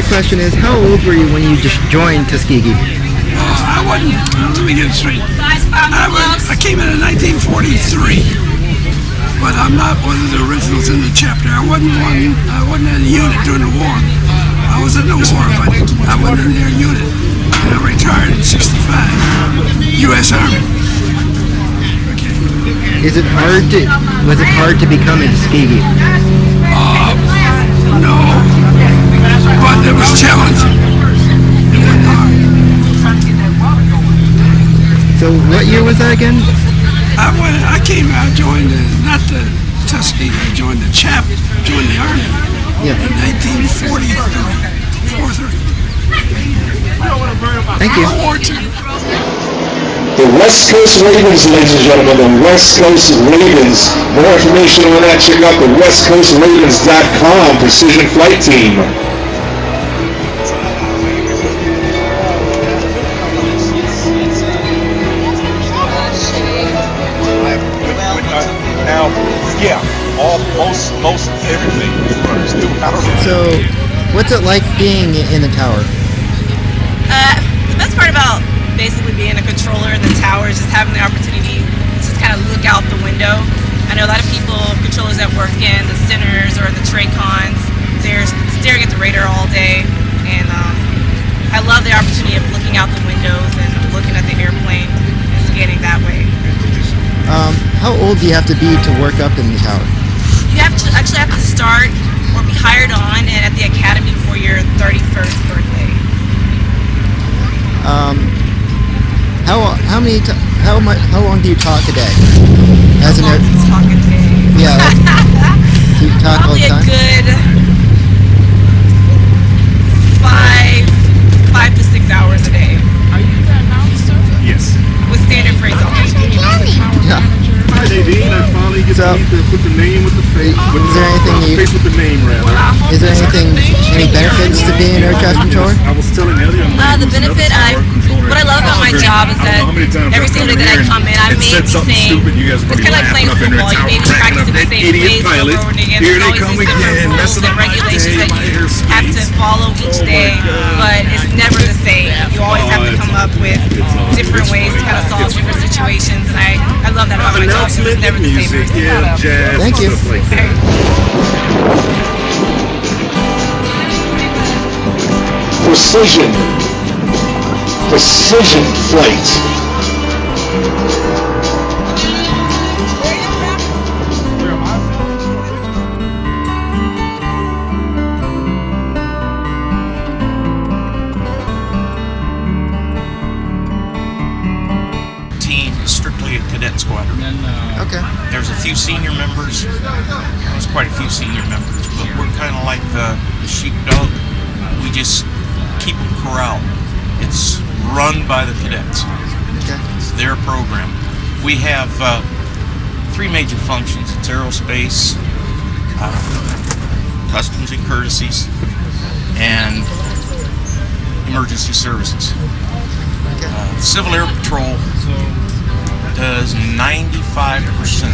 my question is, how old were you when you just joined Tuskegee? I wasn't. Let me get it straight. I came in 1943, but I'm not one of the originals in the chapter. I wasn't in a unit during the war. I was in the war, but I wasn't in their unit. And I retired in '65. U.S. Army. Okay. Was it hard to become a Tuskegee? No, but it was challenging. It wasn't hard. So what year was that again? I joined not the Tuskegee. I joined the joined the Army in 1943. Thank you. World War II. The West Coast Ravens, ladies and gentlemen, the West Coast Ravens. More information on that, check out the westcoastravens.com Precision Flight Team. Most everything runs through our. So, what's it like being in the tower? The best part about basically being a controller in the tower is just having the opportunity to just kind of look out the window. I know a lot of people, controllers that work in the centers or the TRACONs, they're staring at the radar all day, and I love the opportunity of looking out the windows and looking at the airplane and scanning that way. How old do you have to be to work up in the tower? You actually have to start or be hired on and at the academy for your 31st birthday. How long do you talk a day? How long do you talk a day? Yeah. Do you talk all the time? Probably a good 5 to 6 hours a day. Are you the announcer? Yes. With standard phraseology. Yeah. Hi, Nadine. I finally get to put the name with the face. Is there anything face with the name, rather. Is there any benefits to being an air traffic controller? I was telling Elliot. The benefit, what I love about my job is that every single day that I come in, I may be saying, it's kind of like playing football. You may be practicing the same plays over and over again. There's always these different rules and regulations that you have to follow each day, but it's never the same. You always have to come up with different ways to kind of solve different situations, and I love that about my job. It's never the same. Jazz, Thank you. stuff like that. Precision Flight. Team is strictly a cadet squadron. Okay. There's a few senior members. There's quite a few senior members, but we're kind of like the sheepdog. We just keep them corralled. It's run by the cadets. Okay. It's their program. We have 3 major functions. It's aerospace, customs and courtesies, and emergency services. Civil Air Patrol does 95%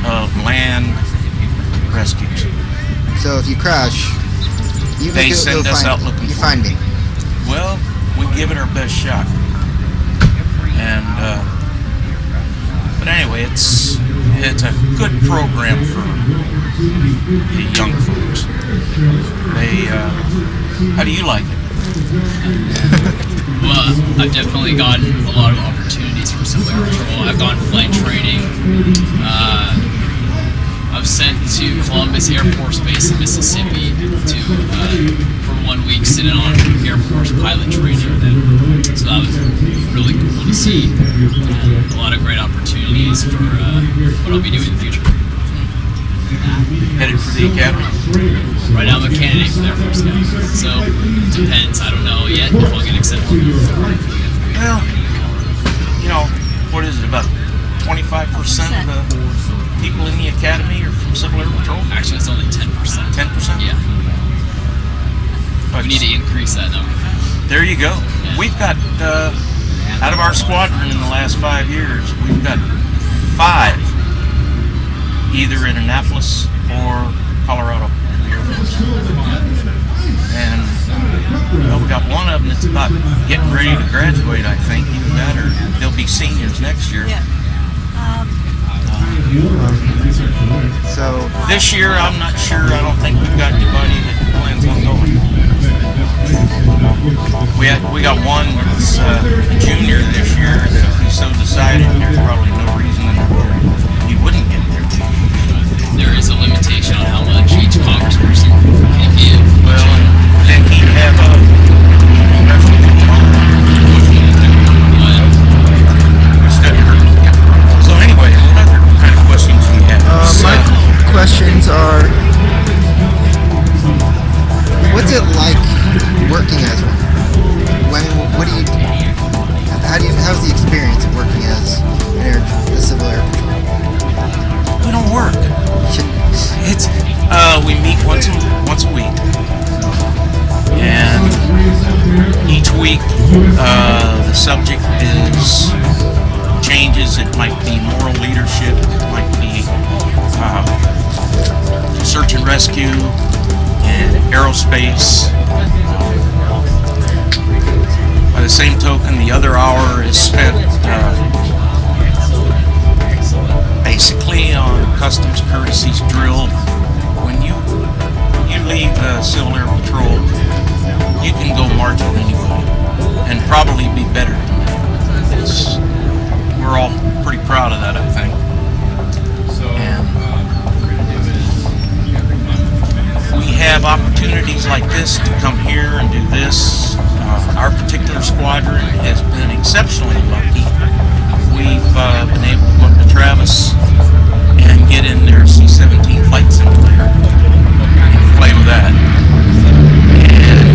of land rescues. So if you crash, They send us out looking you for find me. Well, we give it our best shot. And but anyway, it's a good program for the young folks. They how do you like it? Well, I've definitely gotten a lot of opportunities from Civil Air Patrol. I've gone flight training. I've sent to Columbus Air Force Base in Mississippi for 1 week sitting on Air Force pilot training. So that was really cool to see. A lot of great opportunities for what I'll be doing in the future. Headed for the academy? Right now I'm a candidate for the Air Force Academy. So depends. I don't know yet if I'll get accepted. Well, you know, what is it, about 25% of the people in the academy are from Civil Air Patrol? Actually, it's only 10%. 10%? Yeah. We need to increase that number. There you go. We've got, out of our squadron in the last 5 years, we've got 5 either in Annapolis or Colorado. Well, we got one of them that's about getting ready to graduate, I think. Either that or they'll be seniors next year. Yeah. So, This year, I'm not sure. I don't think we've got anybody that plans on going. We got one that's a junior this year that if he so decided, there's probably no reason he wouldn't get there. There is a limitation on how much each congressperson can give. Well, then he'd have a special which doesn't hurt. Yeah. So anyway, what other kind of questions do you have? my questions are, what's it like working as one? What do you, how's the experience of working as the Civil Air Patrol? We don't work. It's we meet once a week, and each week the subject is changes. It might be moral leadership. It might be search and rescue and aerospace. By the same token, the other hour is spent basically on customs courtesies drill. When you leave the Civil Air Patrol, you can go march with anybody and probably be better than that. We're all pretty proud of that, I think. And we have opportunities like this to come here and do this. Our particular squadron has been exceptionally lucky. We've been able to go up to Travis and get in their C-17 flight simulator and play with that. And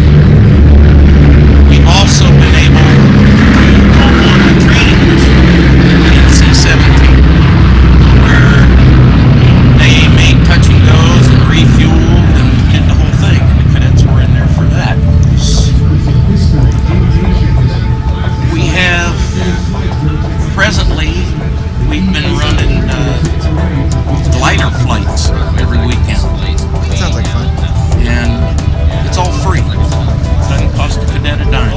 we've also been able to go on a training mission in C-17 where they made touch and goes and refueled and did the whole thing. And the cadets were in there for that. We have presently we've been running glider flights every weekend. That sounds like fun. And it's all free. It doesn't cost a cadet a dime.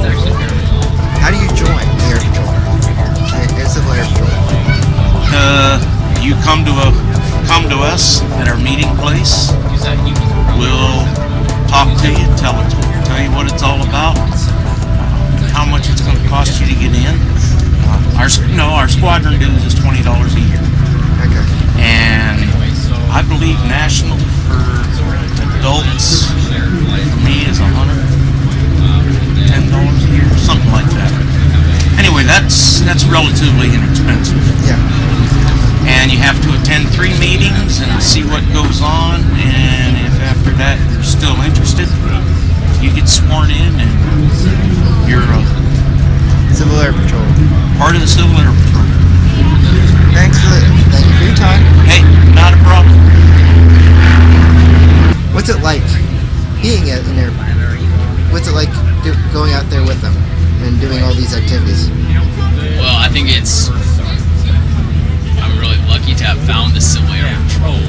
How do you join the Air Patrol? The Civil Air Patrol. You come to us at our meeting place. We'll talk to you, tell you what it's all about, how much it's going to cost you to get in. Our squadron dues is $20 a year. Okay. And I believe national for adults for me is $110 a year, something like that. Anyway, that's relatively inexpensive. Yeah. And you have to attend 3 meetings and see what goes on, and if after that you're still interested, you get sworn in and you're Civil Air Patrol. part of the Civil Air Patrol. Thank you for your time. Hey, not a problem. What's it like being in Air? What's it like going out there with them and doing all these activities? Well, I think I'm really lucky to have found the Civil Air Patrol.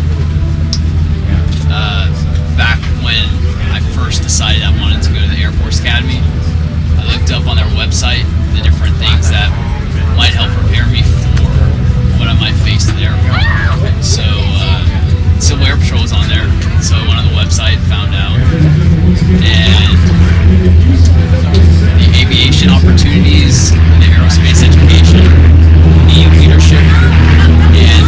Back when I first decided I wanted to go to the Air Force Academy, I looked up on their website the different things that might help prepare me for what I might face in the airport. So, Civil Air Patrol was on there, so I went on the website, found out, and the aviation opportunities, the aerospace education, the leadership, and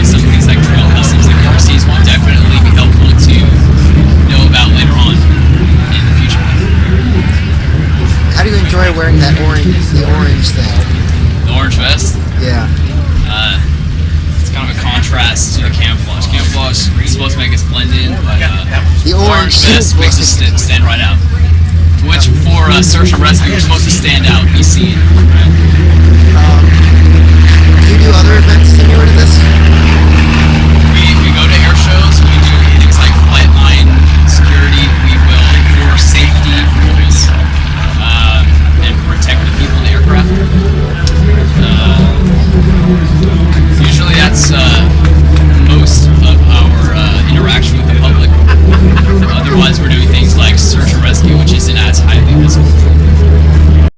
some things like trail customs and courtesies will definitely be helpful to know about later on in the future. How do you enjoy wearing the orange thing? The orange vest, Yeah. it's kind of a contrast to the camouflage. Camouflage is supposed to make us blend in, but The orange vest makes us stand right out. Which for search and rescue, you're supposed to stand